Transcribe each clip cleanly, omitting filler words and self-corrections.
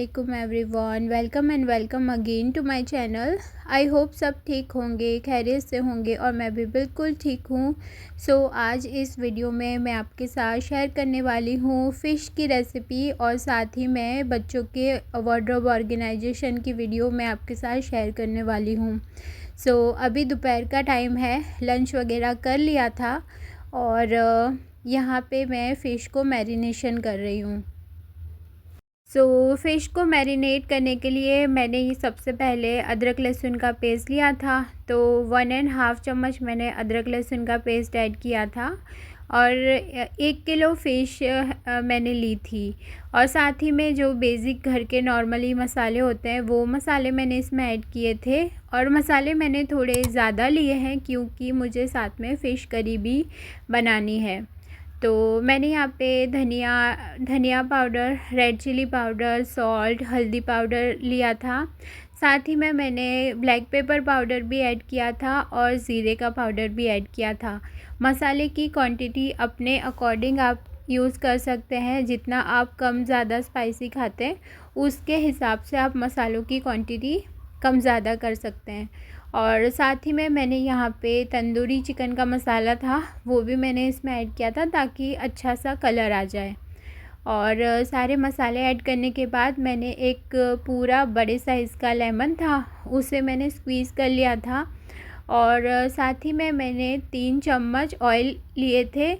अस्सलामुअलैकुम everyone, welcome and welcome again to my channel. I hope सब ठीक होंगे, खैरियत से होंगे और मैं भी बिल्कुल ठीक हूँ। आज इस वीडियो में मैं आपके साथ शेयर करने वाली हूँ फ़िश की रेसिपी और साथ ही मैं बच्चों के वार्डरोब ऑर्गेनाइजेशन की वीडियो मैं आपके साथ शेयर करने वाली हूँ। अभी दोपहर का टाइम है, लंच वगैरह कर लिया था और यहाँ पे मैं फ़िश को मैरिनेशन कर रही हूँ। फ़िश को मैरिनेट करने के लिए मैंने ये सबसे पहले अदरक लहसुन का पेस्ट लिया था। 1.5 चम्मच मैंने अदरक लहसुन का पेस्ट ऐड किया था और 1 किलो फ़िश मैंने ली थी। और साथ ही में जो बेसिक घर के नॉर्मली मसाले होते हैं वो मसाले मैंने इसमें ऐड किए थे। और मसाले मैंने थोड़े ज़्यादा लिए हैं क्योंकि मुझे साथ में फ़िश करी भी बनानी है। मैंने यहाँ पे धनिया powder, red chili powder, salt, हल्दी पाउडर लिया था। साथ ही में मैंने ब्लैक पेपर पाउडर भी ऐड किया था और ज़ीरे का पाउडर भी ऐड किया था। मसाले की क्वांटिटी अपने अकॉर्डिंग आप यूज़ कर सकते हैं। जितना आप कम ज़्यादा स्पाइसी खाते हैं उसके हिसाब से आप मसालों की क्वांटिटी कम ज़्यादा कर सकते हैं। और साथ ही में मैंने यहाँ पे तंदूरी चिकन का मसाला था वो भी मैंने इसमें ऐड किया था ताकि अच्छा सा कलर आ जाए। और सारे मसाले ऐड करने के बाद मैंने एक पूरा बड़े साइज़ का लेमन था उसे मैंने स्क्वीज़ कर लिया था। और साथ ही में मैंने 3 चम्मच ऑयल लिए थे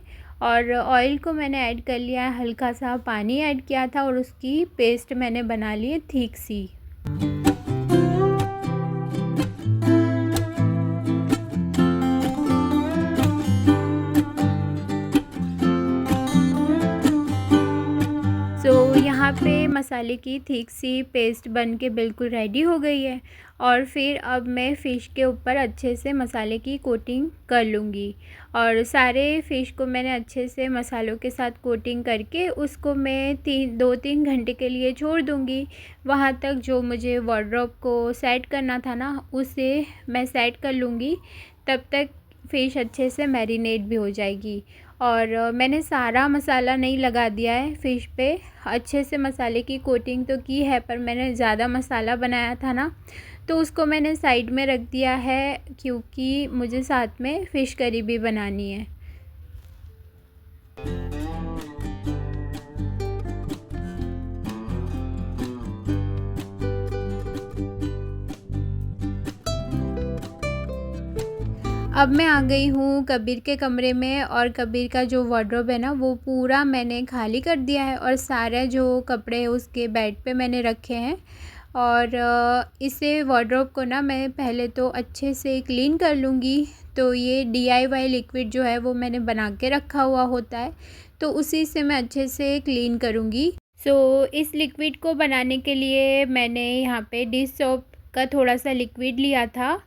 और ऑयल को मैंने ऐड कर लिया, हल्का सा पानी ऐड किया था और उसकी पेस्ट मैंने बना ली थिक सी। यहाँ पे मसाले की थिक सी पेस्ट बन के बिल्कुल रेडी हो गई है। और फिर अब मैं फ़िश के ऊपर अच्छे से मसाले की कोटिंग कर लूँगी। और सारे फ़िश को मैंने अच्छे से मसालों के साथ कोटिंग करके उसको मैं 2-3 घंटे के लिए छोड़ दूँगी। वहाँ तक जो मुझे वार्डरोब को सेट करना था ना उसे मैं सेट कर लूँगी, तब तक फ़िश अच्छे से मैरिनेट भी हो जाएगी। और मैंने सारा मसाला नहीं लगा दिया है फ़िश पे, अच्छे से मसाले की कोटिंग तो की है पर मैंने ज़्यादा मसाला बनाया था ना तो उसको मैंने साइड में रख दिया है क्योंकि मुझे साथ में फ़िश करी भी बनानी है। अब मैं आ गई हूँ कबीर के कमरे में और कबीर का जो वार्डरोब है ना वो पूरा मैंने खाली कर दिया है और सारे जो कपड़े हैं उसके बेड पे मैंने रखे हैं। और इसे वार्डरोब को ना मैं पहले तो अच्छे से क्लीन कर लूँगी। ये DIY लिक्विड जो है वो मैंने बना के रखा हुआ होता है तो उसी से मैं अच्छे से क्लीन करूँगी। इस लिक्विड को बनाने के लिए मैंने यहाँ पे डिश सोप का थोड़ा सा लिक्विड लिया था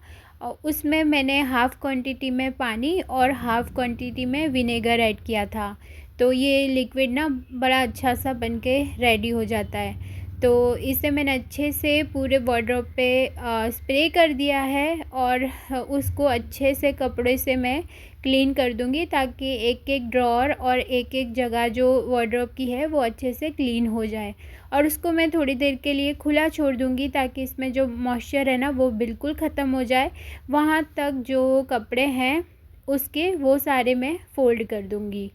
और उसमें मैंने हाफ़ क्वांटिटी में पानी और हाफ़ क्वांटिटी में विनेगर ऐड किया था। ये लिक्विड ना बड़ा अच्छा सा बन के रेडी हो जाता है। इसे मैंने अच्छे से पूरे वार्डरोब पे स्प्रे कर दिया है और उसको अच्छे से कपड़े से मैं क्लीन कर दूंगी ताकि एक एक ड्रॉअर और एक एक जगह जो वार्डरोब की है वो अच्छे से क्लीन हो जाए। और उसको मैं थोड़ी देर के लिए खुला छोड़ दूंगी ताकि इसमें जो मॉइस्चर है ना वो बिल्कुल ख़त्म हो जाए। वहाँ तक जो कपड़े हैं उसके वो सारे मैं फ़ोल्ड कर दूंगी।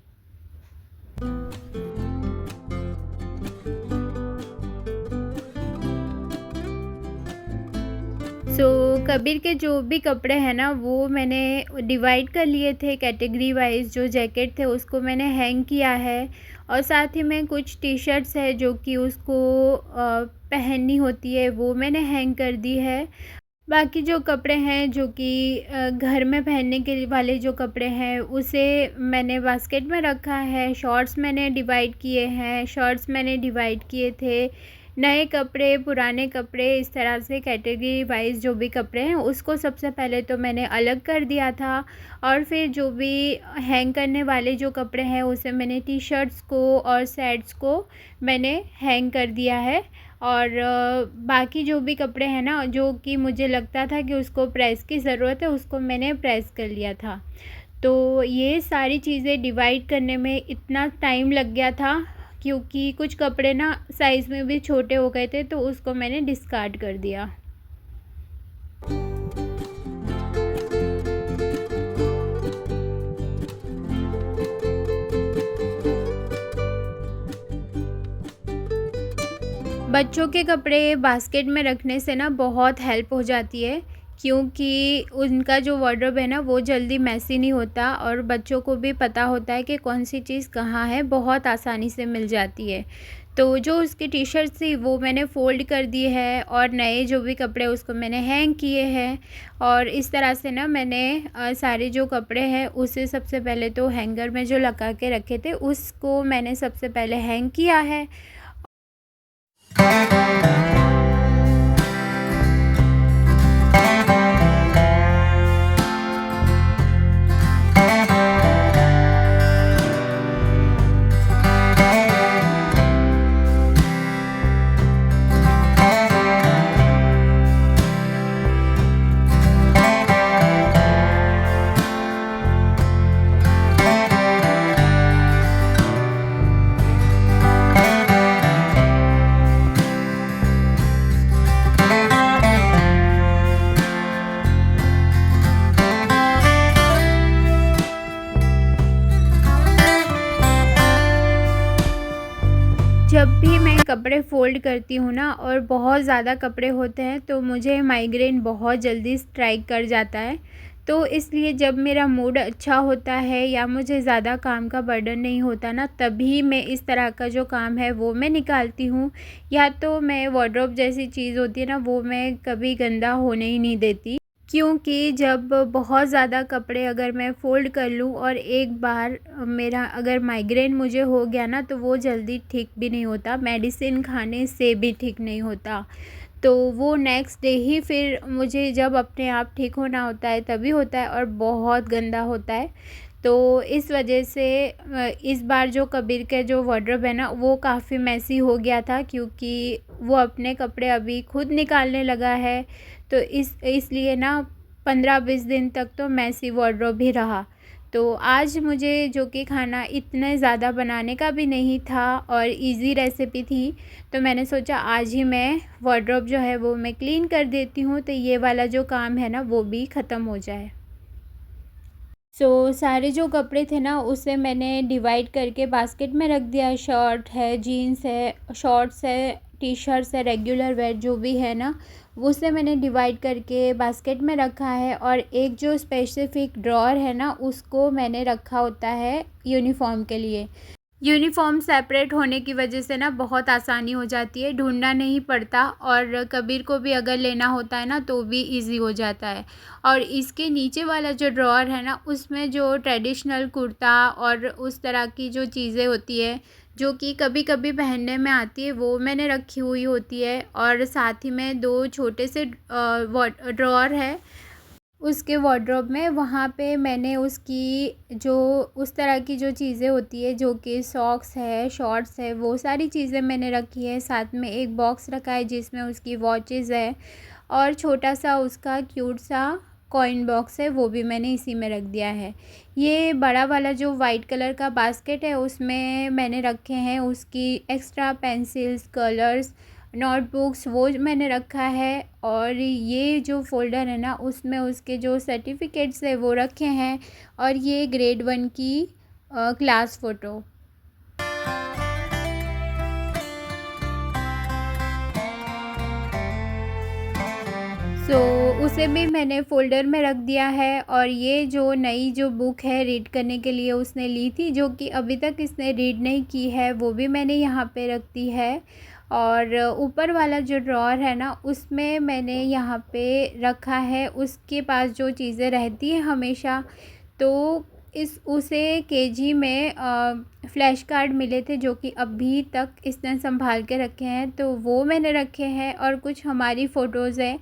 कबीर के जो भी कपड़े हैं ना वो मैंने डिवाइड कर लिए थे कैटेगरी वाइज। जो जैकेट थे उसको मैंने हैंग किया है और साथ ही में कुछ टी शर्ट्स है जो कि उसको पहननी होती है वो मैंने हैंग कर दी है। बाकी जो कपड़े हैं जो कि घर में पहनने के वाले जो कपड़े हैं उसे मैंने बास्केट में रखा है। शॉर्ट्स मैंने डिवाइड किए हैं, शर्ट्स मैंने डिवाइड किए थे। नए कपड़े, पुराने कपड़े, इस तरह से कैटेगरी वाइज जो भी कपड़े हैं उसको सबसे पहले तो मैंने अलग कर दिया था। और फिर जो भी हैंग करने वाले जो कपड़े हैं उसे मैंने टी शर्ट्स को और सेट्स को मैंने हैंग कर दिया है। और बाकी जो भी कपड़े हैं ना जो कि मुझे लगता था कि उसको प्रेस की ज़रूरत है उसको मैंने प्रेस कर लिया था। ये सारी चीज़ें डिवाइड करने में इतना टाइम लग गया था क्योंकि कुछ कपड़े ना साइज़ में भी छोटे हो गए थे, तो उसको मैंने डिस्कार्ड कर दिया। बच्चों के कपड़े बास्केट में रखने से ना बहुत हेल्प हो जाती है, क्योंकि उनका जो वार्डरोब है ना वो जल्दी मैसी नहीं होता और बच्चों को भी पता होता है कि कौन सी चीज़ कहाँ है, बहुत आसानी से मिल जाती है। तो जो उसकी टी शर्ट थी वो मैंने फ़ोल्ड कर दी है और नए जो भी कपड़े उसको मैंने हैंग किए हैं। और इस तरह से ना मैंने सारे जो कपड़े हैं उसे सबसे पहले तो हैंगर में जो लगा के रखे थे उसको मैंने सबसे पहले हैंग किया है। जब भी मैं कपड़े फ़ोल्ड करती हूँ ना और बहुत ज़्यादा कपड़े होते हैं तो मुझे माइग्रेन बहुत जल्दी स्ट्राइक कर जाता है। तो इसलिए जब मेरा मूड अच्छा होता है या मुझे ज़्यादा काम का बर्डन नहीं होता ना, तभी मैं इस तरह का जो काम है वो मैं निकालती हूँ। या तो मैं वार्डरोब जैसी चीज़ होती है ना वो मैं कभी गंदा होने ही नहीं देती। क्योंकि जब बहुत ज़्यादा कपड़े अगर मैं फ़ोल्ड कर लूँ और एक बार मेरा अगर माइग्रेन मुझे हो गया ना तो वो जल्दी ठीक भी नहीं होता, मेडिसिन खाने से भी ठीक नहीं होता। तो वो नेक्स्ट डे ही फिर मुझे जब अपने आप ठीक होना होता है तभी होता है और बहुत गंदा होता है। तो इस वजह से इस बार जो कबीर का जो वार्डरोब है ना वो काफ़ी मेसी हो गया था, क्योंकि वो अपने कपड़े अभी खुद निकालने लगा है। तो इसलिए ना 15-20 दिन तक तो मेसी वार्डरोब ही रहा। तो आज मुझे जो कि खाना इतने ज़्यादा बनाने का भी नहीं था और इजी रेसिपी थी, तो मैंने सोचा आज ही मैं वार्डरोब जो है वो मैं क्लीन कर देती हूँ, तो ये वाला जो काम है ना वो भी ख़त्म हो जाए। सारे जो कपड़े थे ना उसे मैंने डिवाइड करके बास्केट में रख दिया है। शर्ट है, जीन्स है, शॉर्ट्स है, टी शर्ट्स है, रेगुलर वेयर जो भी है ना उसे मैंने डिवाइड करके बास्केट में रखा है। और एक जो स्पेसिफ़िक ड्रॉअर है ना उसको मैंने रखा होता है यूनिफ़ॉर्म के लिए। यूनिफ़ॉर्म सेपरेट होने की वजह से ना बहुत आसानी हो जाती है, ढूँढना नहीं पड़ता और कबीर को भी अगर लेना होता है ना तो भी ईज़ी हो जाता है। और इसके नीचे वाला जो ड्रॉअर है ना उसमें जो ट्रेडिशनल कुर्ता और उस तरह की जो चीज़ें होती है जो कि कभी-कभी पहनने में आती है वो मैंने रखी हुई होती है। और साथ ही में 2 छोटे से ड्रॉअर है उसके वार्डरोब में, वहाँ पे मैंने उसकी जो उस तरह की जो चीज़ें होती है जो कि सॉक्स है, शॉर्ट्स है, वो सारी चीज़ें मैंने रखी है। साथ में एक बॉक्स रखा है जिसमें उसकी वॉचेज़ है और छोटा सा उसका क्यूट सा कॉइन बॉक्स है, वो भी मैंने इसी में रख दिया है। ये बड़ा वाला जो वाइट कलर का बास्केट है उसमें मैंने रखे हैं उसकी एक्स्ट्रा पेंसिल्स, कलर्स, नोटबुक्स वो मैंने रखा है। और ये जो फ़ोल्डर है ना उसमें उसके जो सर्टिफ़िकेट्स है वो रखे हैं और ये ग्रेड 1 की क्लास फ़ोटो। उसे भी मैंने फ़ोल्डर में रख दिया है। और ये जो नई जो बुक है रीड करने के लिए उसने ली थी जो कि अभी तक इसने रीड नहीं की है, वो भी मैंने यहाँ पे रख दी है। और ऊपर वाला जो ड्रॉअर है ना उसमें मैंने यहाँ पे रखा है उसके पास जो चीज़ें रहती हैं हमेशा। तो इस उसे केजी में फ्लैश कार्ड मिले थे जो कि अभी तक इसने संभाल के रखे हैं, तो वो मैंने रखे हैं। और कुछ हमारी फ़ोटोज़ हैं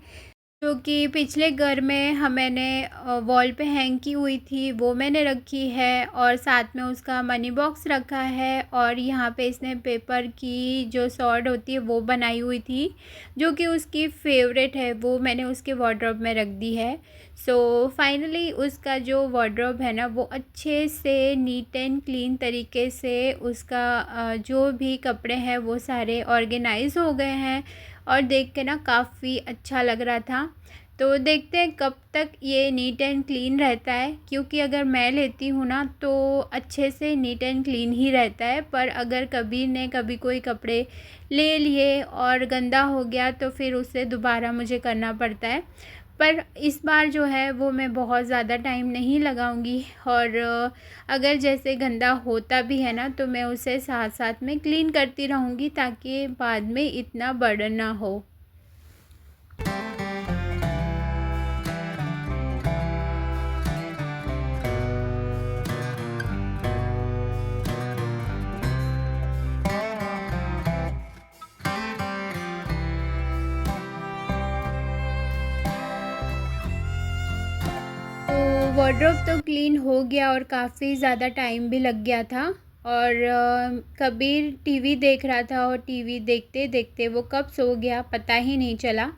जो कि पिछले घर में मैंने वॉल पे हैंग की हुई थी, वो मैंने रखी है और साथ में उसका मनी बॉक्स रखा है। और यहाँ पे इसने पेपर की जो सॉर्ट होती है वो बनाई हुई थी, जो कि उसकी फेवरेट है, वो मैंने उसके वार्डरोब में रख दी है। सो फाइनली उसका जो वार्डरोब है ना, वो अच्छे से नीट एंड क्लीन तरीके से उसका जो भी कपड़े हैं वो सारे ऑर्गेनाइज़ हो गए हैं और देख के ना काफ़ी अच्छा लग रहा था। तो देखते हैं कब तक ये नीट एंड क्लीन रहता है, क्योंकि अगर मैं लेती हूँ ना तो अच्छे से नीट एंड क्लीन ही रहता है, पर अगर कभी ने कभी कोई कपड़े ले लिए और गंदा हो गया तो फिर उसे दोबारा मुझे करना पड़ता है। पर इस बार जो है वो मैं बहुत ज़्यादा टाइम नहीं लगाऊंगी, और अगर जैसे गंदा होता भी है ना तो मैं उसे साथ साथ में क्लीन करती रहूँगी, ताकि बाद में इतना बर्डन ना हो। तो वार्डरोब तो क्लीन हो गया और काफ़ी ज़्यादा टाइम भी लग गया था। और कबीर टीवी देख रहा था और टीवी देखते देखते वो कब सो गया पता ही नहीं चला।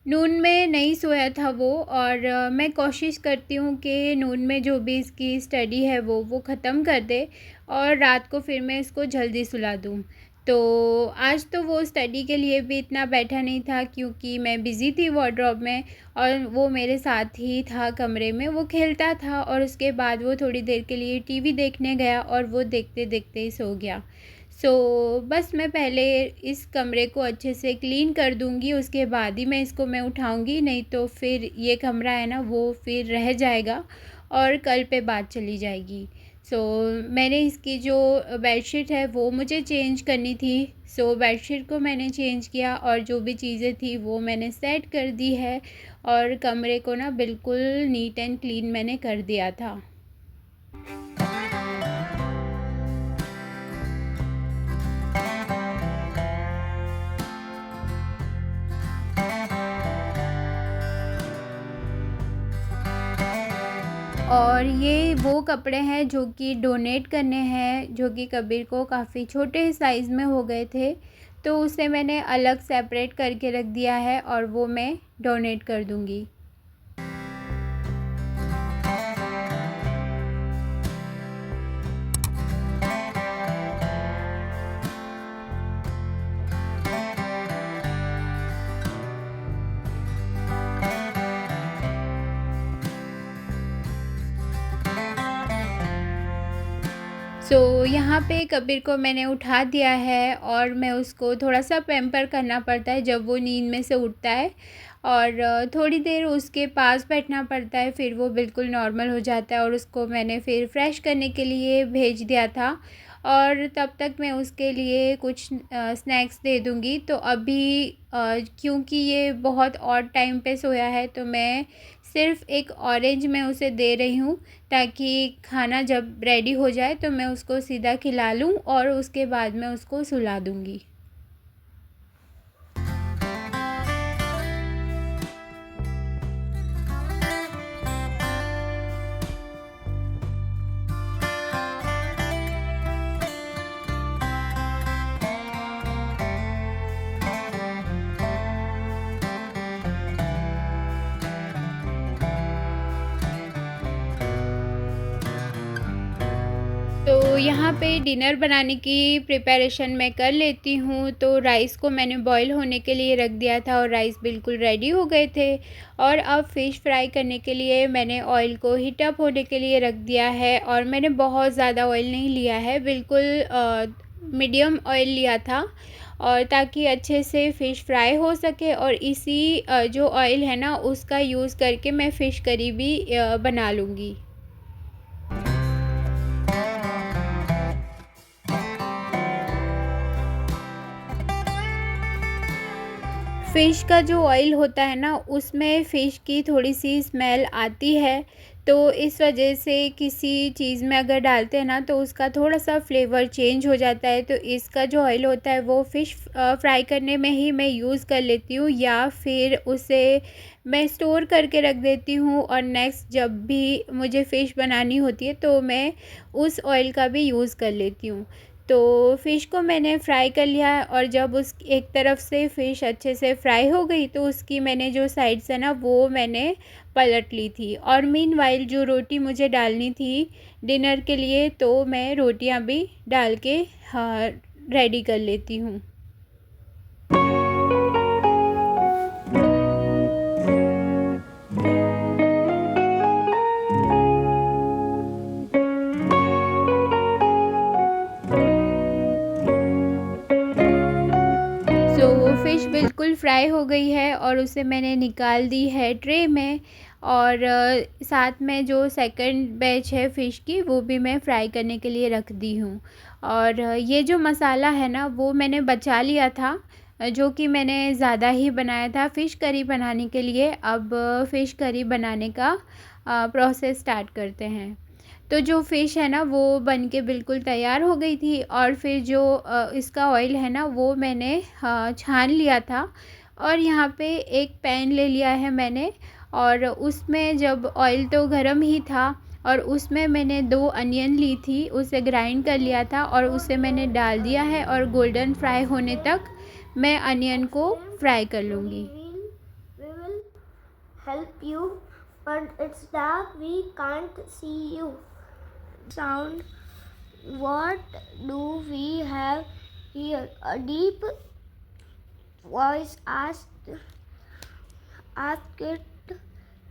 नून में नहीं सोया था वो, और मैं कोशिश करती हूँ कि नून में जो भी इसकी स्टडी है वो ख़त्म कर दे और रात को फिर मैं इसको जल्दी सुला दूँ। तो आज तो वो स्टडी के लिए भी इतना बैठा नहीं था, क्योंकि मैं बिज़ी थी वार्डरोब में, और वो मेरे साथ ही था कमरे में, वो खेलता था और उसके बाद वो थोड़ी देर के लिए टीवी देखने गया और वो देखते देखते ही सो गया। बस मैं पहले इस कमरे को अच्छे से क्लीन कर दूँगी, उसके बाद ही मैं इसको उठाऊँगी, नहीं तो फिर ये कमरा है ना वो फिर रह जाएगा और कल पे बात चली जाएगी। सो मैंने इसकी जो बेडशीट है वो मुझे चेंज करनी थी। बेडशीट को मैंने चेंज किया और जो भी चीज़ें थी वो मैंने सेट कर दी है, और कमरे को ना बिल्कुल नीट एंड क्लीन मैंने कर दिया था। और ये वो कपड़े हैं जो कि डोनेट करने हैं, जो कि कबीर को काफ़ी छोटे साइज़ में हो गए थे, तो उसे मैंने अलग सेपरेट करके रख दिया है और वो मैं डोनेट कर दूँगी। यहाँ पे कबीर को मैंने उठा दिया है और मैं उसको थोड़ा-सा पैम्पर करना पड़ता है जब वो नींद में से उठता है, और थोड़ी देर उसके पास बैठना पड़ता है, फिर वो बिल्कुल नॉर्मल हो जाता है और उसको मैंने फिर फ्रेश करने के लिए भेज दिया था, और तब तक मैं उसके लिए कुछ स्नैक्स दे दूँगी। तो अभी क्योंकि ये बहुत ऑड टाइम पे सोया है तो मैं सिर्फ़ एक ऑरेंज मैं उसे दे रही हूँ, ताकि खाना जब रेडी हो जाए तो मैं उसको सीधा खिला लूँ और उसके बाद मैं उसको सुला दूँगी। तो यहाँ पे डिनर बनाने की प्रिपरेशन मैं कर लेती हूँ। तो राइस को मैंने बॉईल होने के लिए रख दिया था और राइस बिल्कुल रेडी हो गए थे, और अब फ़िश फ्राई करने के लिए मैंने ऑयल को हीट अप होने के लिए रख दिया है, और मैंने बहुत ज़्यादा ऑयल नहीं लिया है, बिल्कुल मीडियम ऑयल लिया था, और ताकि अच्छे से फ़िश फ्राई हो सके, और इसी जो ऑयल है ना उसका यूज़ करके मैं फ़िश करी भी बना लूँगी। फ़िश का जो ऑयल होता है ना उसमें फ़िश की थोड़ी-सी स्मेल आती है, तो इस वजह से किसी चीज़ में अगर डालते हैं ना तो उसका थोड़ा-सा फ्लेवर चेंज हो जाता है। तो इसका जो ऑयल होता है वो फ़िश फ्राई करने में ही मैं यूज़ कर लेती हूँ, या फिर उसे मैं स्टोर करके रख देती हूँ और नेक्स्ट जब भी मुझे फ़िश बनानी होती है तो मैं उस ऑयल का भी यूज़ कर लेती हूँ। तो फ़िश को मैंने फ्राई कर लिया है और जब उस एक तरफ से फ़िश अच्छे से फ्राई हो गई तो उसकी मैंने जो साइड्स है ना वो मैंने पलट ली थी। और मीनवाइल जो रोटी मुझे डालनी थी डिनर के लिए तो मैं रोटियां भी डाल के रेडी कर लेती हूँ। सो वो फ़िश बिल्कुल फ्राई हो गई है और उसे मैंने निकाल दी है ट्रे में। और साथ में जो सेकंड बैच है फ़िश की वो भी मैं फ्राई करने के लिए रख दी हूँ। और ये जो मसाला है ना वो मैंने बचा लिया था, जो कि मैंने ज़्यादा ही बनाया था फ़िश करी बनाने के लिए। अब फ़िश करी बनाने का प्रोसेस स्टार्ट करते हैं। तो जो फ़िश है ना वो बन के बिल्कुल तैयार हो गई थी और फिर जो इसका ऑयल है ना वो मैंने छान लिया था। और यहाँ पे एक पैन ले लिया है मैंने और उसमें जब ऑयल तो गरम ही था और उसमें मैंने 2 अनियन ली थी, उसे ग्राइंड कर लिया था और उसे मैंने डाल दिया है और गोल्डन फ्राई होने तक मैं अनियन को फ्राई कर लूँगी। We will help you, but it's dark, we can't see you. Sound. What do we have here? A deep voice asked it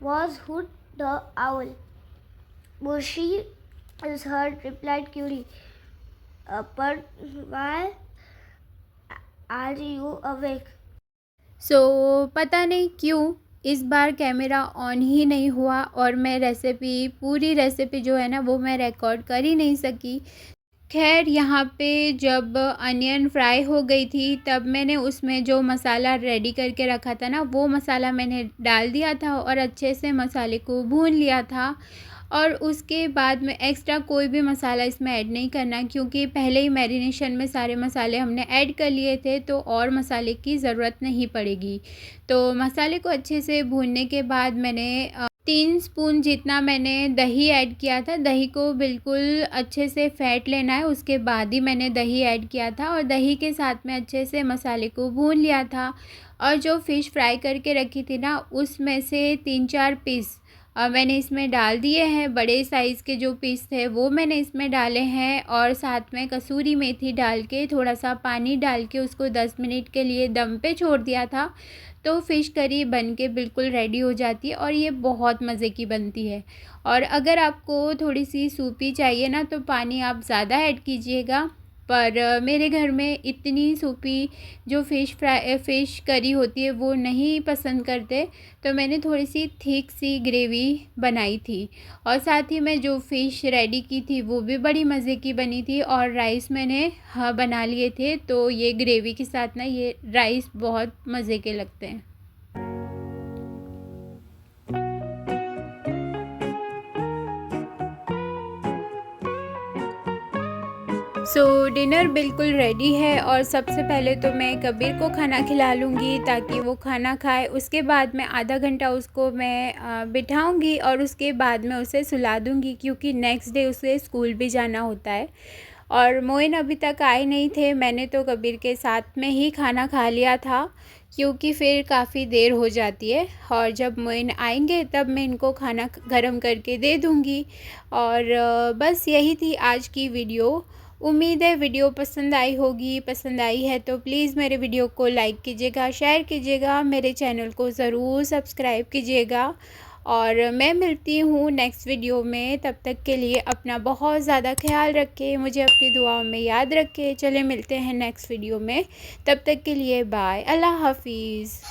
was Hoot the owl. Bushy is heard, replied Curie. But why are you awake? सो पता नहीं क्यों इस बार camera on ही नहीं हुआ और मैं पूरी recipe जो है ना वो मैं रिकॉर्ड कर ही नहीं सकी। खैर यहाँ पे जब अनियन फ्राई हो गई थी तब मैंने उसमें जो मसाला रेडी करके रखा था ना वो मसाला मैंने डाल दिया था और अच्छे से मसाले को भून लिया था। और उसके बाद में एक्स्ट्रा कोई भी मसाला इसमें ऐड नहीं करना, क्योंकि पहले ही मैरिनेशन में सारे मसाले हमने ऐड कर लिए थे तो और मसाले की ज़रूरत नहीं पड़ेगी। तो मसाले को अच्छे से भूनने के बाद मैंने 3 स्पून जितना मैंने दही ऐड किया था। दही को बिल्कुल अच्छे से फेंट लेना है, उसके बाद ही मैंने दही ऐड किया था और दही के साथ में अच्छे से मसाले को भून लिया था। और जो फ़िश फ्राई करके रखी थी ना उसमें से 3-4 पीस मैंने इसमें डाल दिए हैं। बड़े साइज़ के जो पीस थे वो मैंने इसमें डाले हैं और साथ में कसूरी मेथी डाल के थोड़ा सा पानी डाल के उसको 10 मिनट के लिए दम पे छोड़ दिया था। तो फ़िश करी बन के बिल्कुल रेडी हो जाती है और ये बहुत मज़े की बनती है। और अगर आपको थोड़ी सी सूपी चाहिए ना तो पानी आप ज़्यादा ऐड कीजिएगा, पर मेरे घर में इतनी सूपी जो फ़िश करी होती है वो नहीं पसंद करते, तो मैंने थोड़ी सी थिक सी ग्रेवी बनाई थी। और साथ ही मैं जो फ़िश रेडी की थी वो भी बड़ी मज़े की बनी थी और राइस मैंने बना लिए थे, तो ये ग्रेवी के साथ ना ये राइस बहुत मज़े के लगते हैं। सो डिनर बिल्कुल रेडी है और सबसे पहले तो मैं कबीर को खाना खिला लूँगी ताकि वो खाना खाए। उसके बाद मैं आधा घंटा उसको मैं बिठाऊँगी और उसके बाद मैं उसे सुला दूँगी, क्योंकि नेक्स्ट डे उसे स्कूल भी जाना होता है। और मोइन अभी तक आए नहीं थे, मैंने तो कबीर के साथ में ही खाना खा लिया था, क्योंकि फिर काफ़ी देर हो जाती है और जब मोइन आएंगे तब मैं इनको खाना गरम करके दे दूँगी। और बस यही थी आज की वीडियो। उम्मीद है वीडियो पसंद आई होगी। पसंद आई है तो प्लीज़ मेरे वीडियो को लाइक कीजिएगा, शेयर कीजिएगा, मेरे चैनल को ज़रूर सब्सक्राइब कीजिएगा। और मैं मिलती हूँ नेक्स्ट वीडियो में, तब तक के लिए अपना बहुत ज़्यादा ख्याल रखें, मुझे अपनी दुआओं में याद रखें। चले मिलते हैं नेक्स्ट वीडियो में, तब तक के लिए बाय, अल्लाह हाफिज़।